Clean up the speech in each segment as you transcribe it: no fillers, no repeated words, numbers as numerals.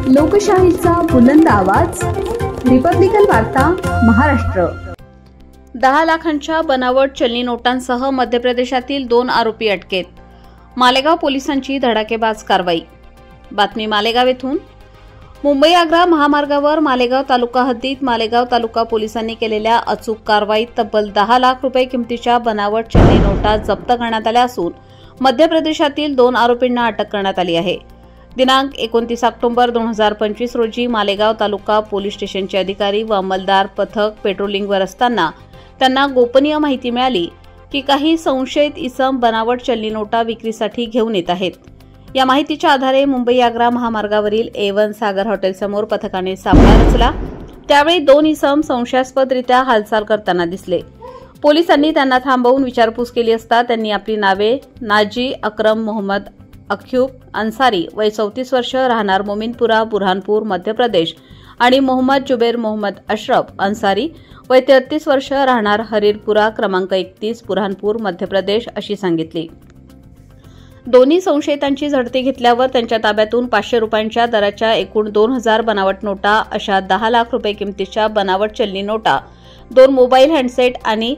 लोकशाहीचा बुलंद आवाज, रिपब्लिकन वार्ता महाराष्ट्र। 10 लाखांच्या बनावट चलनी नोटांसह मध्य प्रदेशातील 2 आरोपी अटकेत। मालेगाव पोलिसांची धडाकेबाज कारवाई। बातमी मालेगाव येथून। मुंबई आग्रा महामार्गावर मालेगाव तालुका हद्दीत मालेगाव तालुका पोलिसांनी केलेल्या अचूक कारवाईत तब्बल 10 लाख रुपये किमतीच्या बनावट चलनी नोटा जप्त करण्यात आल्या असून मध्य प्रदेशातील 2 आरोपींना अटक करण्यात आली आहे। दिनांक 29 ऑक्टोबर 2025 रोजी मालेगाव तालुका पोलीस स्टेशनचे अधिकारी व अंमलदार पथक पेट्रोलिंगवर असताना त्यांना गोपनीय माहिती मिळाली की काही संशयित इसम बनावट चलनी नोटा विक्रीसाठी घेऊन येत आहेत। या माहितीच्या आधारे मुंबई आग्रा महामार्गावरील A1 सागर हॉटेलसमोर पथकाने सापळा रचला। त्यावेळी 2 इसम संशयास्पदरित्या हालचाल करताना दिसले। पोलिसांनी त्यांना थांबवून विचारपूस केली असता त्यांनी आपली नावे नाजी अक्रम मोहम्मद अख्यूब अन्सारी वय 34 वर्ष राहणार मोमिनपुरा बुरहानपूर मध्य प्रदेश आणि मोहम्मद जुबेर मोहम्मद अशरफ अन्सारी वय 33 वर्ष राहणार हरीरपुरा क्रमांक 31 बुरहानपूर मध्य प्रदेश अशी सांगितली। दोन्ही संशयितांची झडती घेतल्यावर त्यांच्या ताब्यातून 500 रुपयांच्या दराच्या एकूण 2000 बनावट नोटा अशा 10 लाख रुपये किमतीच्या बनावट चलनी नोटा, 2 मोबाईल हँडसेट आणि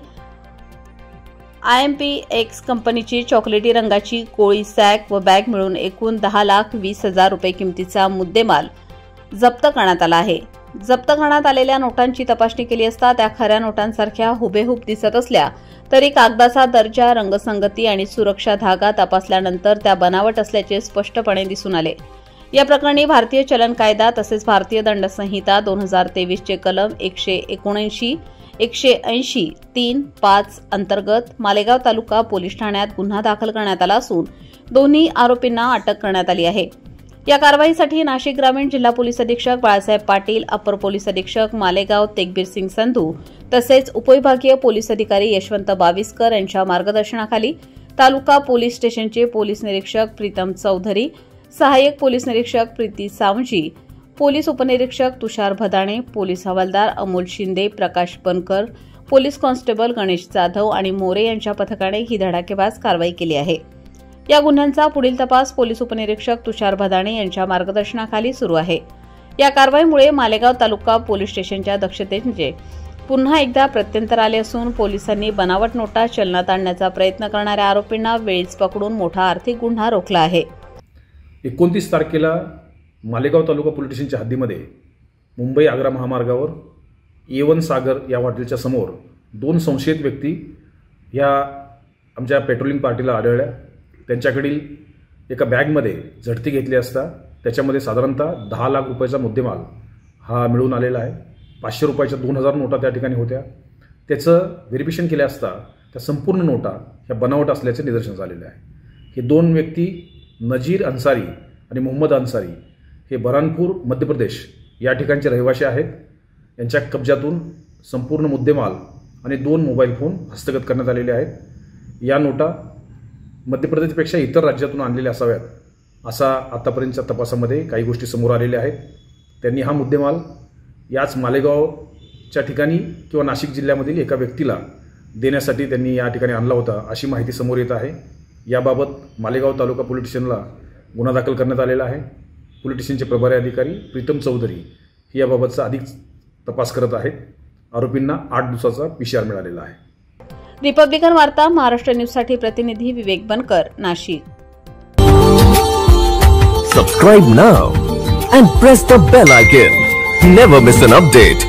IMPX कंपनीची चॉकलेटी रंगाची कोळी सॅक व बॅग मिळून एकूण 10,20,000 रुपये किमतीचा मुद्देमाल जप्त करण्यात आला आहे। जप्त करण्यात आलेल्या नोटांची तपासणी केली असता त्या खऱ्या नोटांसारख्या हुबेहूब दिसत असल्या तरी कागदाचा दर्जा, रंगसंगती आणि सुरक्षा धागा तपासल्यानंतर त्या बनावट असल्याचे स्पष्टपणे दिसून आले। या प्रकरणी भारतीय चलन कायदा तसेच भारतीय दंड संहिता 2023 चे कलम 179, 180, 3, 5 अंतर्गत मालेगाव तालुका पोलीस ठाण्यात गुन्हा दाखल करण्यात आला असून दोन्ही आरोपींना अटक करण्यात आली आहे। या कारवाईसाठी नाशिक ग्रामीण जिल्हा पोलीस अधीक्षक बाळासाहेब पाटील, अपर पोलीस अधीक्षक मालेगाव तेगबीर सिंग संधू तसेच उपविभागीय पोलीस अधिकारी यशवंत बाविस्कर यांच्या मार्गदर्शनाखाली तालुका पोलीस स्टेशनचे पोलीस निरीक्षक प्रीतम चौधरी, सहाय्यक पोलीस निरीक्षक प्रीती सावजी, पोलीस उपनिरीक्षक तुषार भदाणे, पोलीस हवालदार अमोल शिंदे, प्रकाश बनकर, पोलीस कॉन्स्टेबल गणेश जाधव आणि मोरे यांच्या पथकाने ही धडाकेबाज कारवाई केली आहे। या गुन्ह्यांचा पुढील तपास पोलीस उपनिरीक्षक तुषार भदाणे यांच्या मार्गदर्शनाखाली सुरू आहे। या कारवाईमुळे मालेगाव तालुका पोलीस स्टेशनच्या दक्षतेचे पुन्हा एकदा प्रत्यंतर आले असून पोलिसांनी बनावट नोटा चलनात आणण्याचा प्रयत्न करणाऱ्या आरोपींना वेळीच पकडून मोठा आर्थिक गुन्हा रोखला आहे। 29 तारखेला मालेगाव तालुका पोलीस स्टेशनच्या हद्दीमध्ये मुंबई आग्रा महामार्गावर A1 सागर या हॉटेलच्या समोर 2 संशयित व्यक्ती या आमच्या पेट्रोलिंग पार्टीला आढळल्या। त्यांच्याकडील एका बॅगमध्ये झडती घेतली असता त्याच्यामध्ये साधारणतः 10 लाख रुपयाचा मुद्देमाल हा मिळून आलेला आहे। 500 रुपयाच्या 2000 नोटा त्या ठिकाणी होत्या। त्याचं व्हेरिफिकेशन केलं असता त्या संपूर्ण नोटा ह्या बनावट असल्याचे निदर्शनास आलेले आहे। हे 2 व्यक्ती नजीर अन्सारी आणि मोहम्मद अन्सारी हे बुरहानपूर मध्य प्रदेश या ठिकाणचे रहिवासी आहेत। यांच्या कब्जातून संपूर्ण मुद्देमाल आणि 2 मोबाईल फोन हस्तगत करण्यात आलेले आहेत। या नोटा मध्य प्रदेशपेक्षा इतर राज्यातून आणलेल्या असाव्यात असा आतापर्यंतच्या तपासामध्ये काही गोष्टी समोर आलेल्या आहेत। त्यांनी हा मुद्देमाल याच मालेगावच्या ठिकाणी किंवा नाशिक जिल्ह्यामधील एका व्यक्तीला देण्यासाठी त्यांनी या ठिकाणी आणला होता अशी माहिती समोर येत आहे। याबाबत मालेगाव तालुका पोलीस स्टेशनला गुन्हा दाखल करण्यात आलेला आहे। पोलीस स्टेशनचे प्रभारी अधिकारी प्रीतम चौधरी याबाबतचा अधिक तपास करत आहेत। आरोपींना 8 दिवसाचा PCR मिळालेला आहे। रिपब्लिकन वार्ता महाराष्ट्र न्यूजसाठी प्रतिनिधी विवेक बनकर, Nashik. Subscribe now and press the bell icon. Never miss an update.